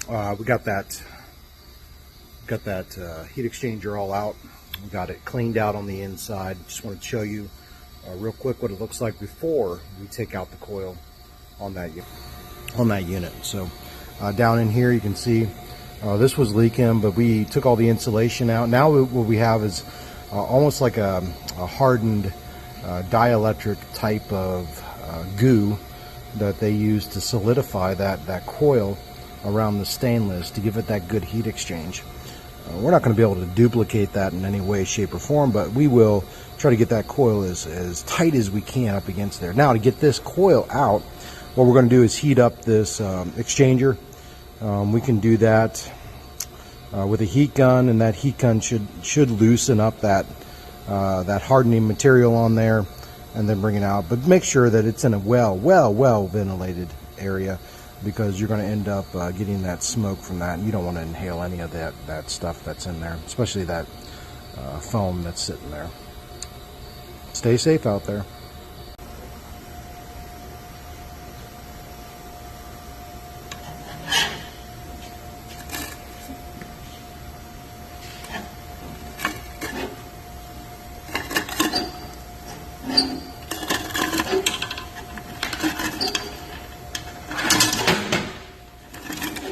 We got that heat exchanger all out. We got it cleaned out on the inside. Just wanted to show you real quick what it looks like before we take out the coil on that unit. So down in here you can see this was leaking, but we took all the insulation out. Now what we have is almost like a hardened dielectric type of goo that they use to solidify that coil around the stainless to give it that good heat exchange. We're not going to be able to duplicate that in any way, shape, or form, but we will try to get that coil as tight as we can up against there. Now, to get this coil out, what we're going to do is heat up this exchanger. We can do that with a heat gun, and that heat gun should loosen up that hardening material on there, and then bring it out. But make sure that it's in a well ventilated area, because you're going to end up getting that smoke from that, and you don't want to inhale any of that stuff that's in there, especially that foam that's sitting there. Stay safe out there.